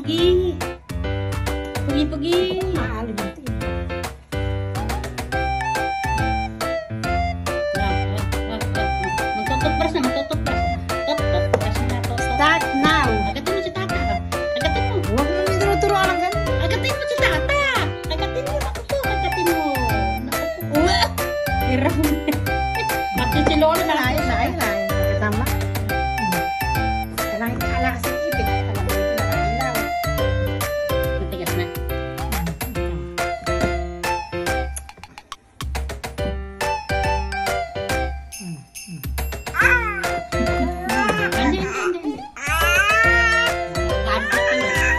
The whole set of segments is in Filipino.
Pugi. Pugi. Mahal dito. Magtutupras na. Tutupras na. Start now. Agatin mo si Tata. Agatin mo. Huwag mo nang tinuturuan ng ganun. Agatin mo si Tata. Agatin mo. Naku po. Agatin mo. Naku po. Hirap mo. Bakit si Lola na Ayos. Tama. Kailangan kalakas ng ipit. Kailangan ipit na kailaw. Matigas na. Hindi. Kanto ko yun.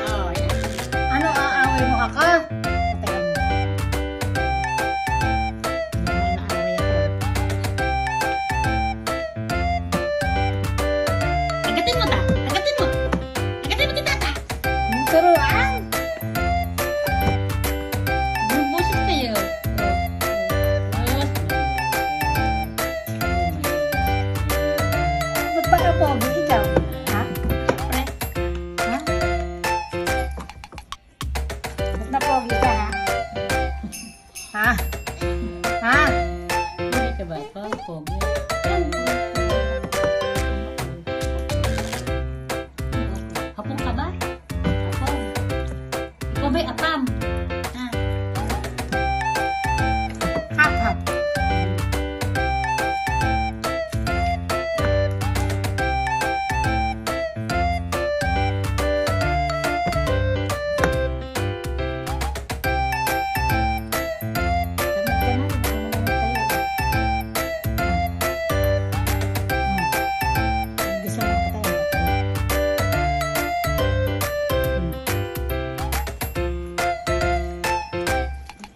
Oh, yan. Ano aaway mo ako? Teka mo. Hindi mo naaway ako. Agatin mo, Ta. Agatin mo. Agatin mo si Tata. Turuan? Bumubusit kayo. Ba't pa ka pogi ikaw? Ha? Pre. Ha? Ba't na pogi ka ha? Ha? Ha? Hindi ka ba? Pogi. Hapong ka ba? Hapong. Ikaw ba'y apam? Ha? Hap.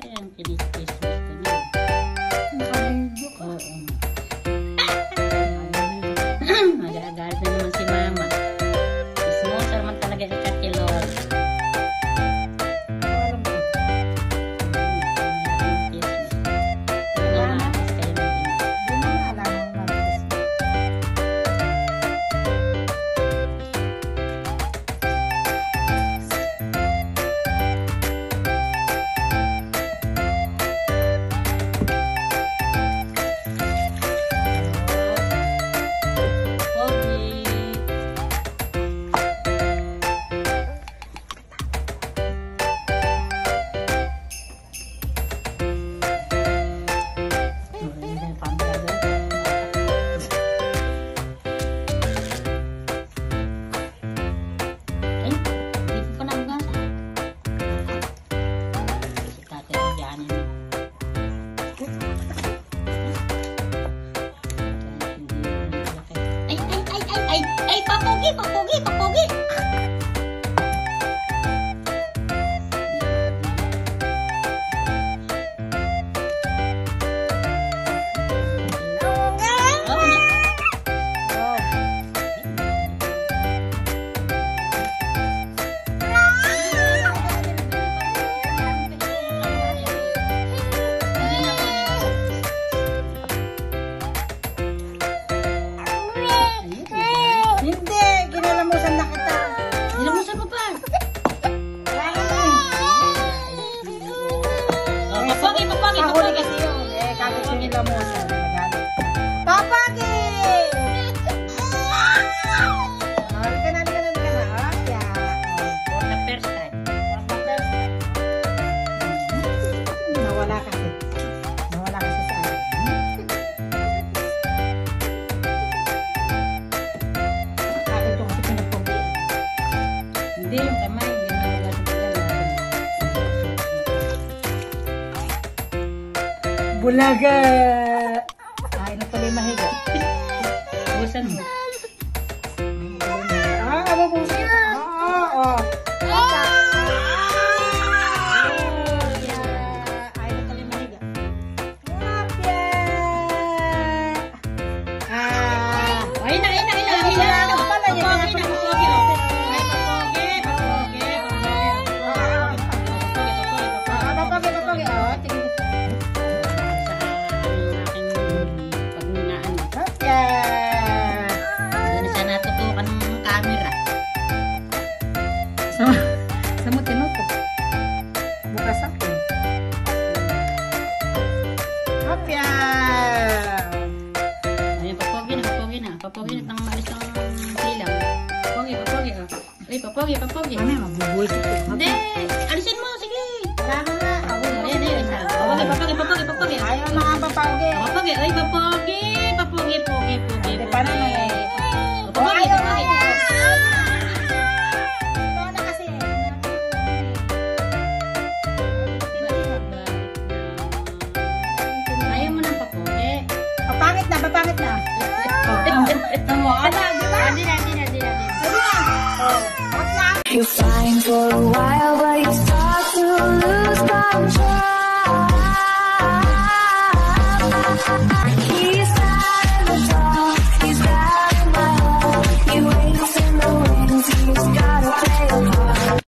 Ayan, kinis-kinis ko na. Nakabidyo ka. Oo. Mag-aagalit na naman si Mama. Smooth naman talaga si Katilor. Alam ko. Di mo naalala ng Martes. Ay, papogi! Hindi, ginalamusan na kita. Nilamusan mo pa. Papogi. kasi yun. Kahit ginalamusan, nagalit. Papagi! Halika na. For the first time. Nawala kasi sa akin. Bakit ko kasi pinagpugi? Hindi, yung kamay. Hindi na wala sa pagyan. Bulaga! Ay, na pala yung mahiga. Busan mo. Ababusin. Oo. Ay, na pala yung mahiga. Ay na. Papogi. Ay, papogi, papogi. Mami, magbubuhay ito. Hindi, alisin mo, sige. Wala na nga. Hindi, isa. Papogi, papogi, papogi, papogi. Ayaw mga papawgi. Papogi, ay, papogi. Papogi, pogi, pogi. Hindi pa naman eh. Papogi, papogi. Ito na kasi. Ayaw mo ng papogi. Papangit na, papangit na. Tamo, ala, di ba? Hindi na. Oh, wag na. You're flying for a while, but you start to lose control.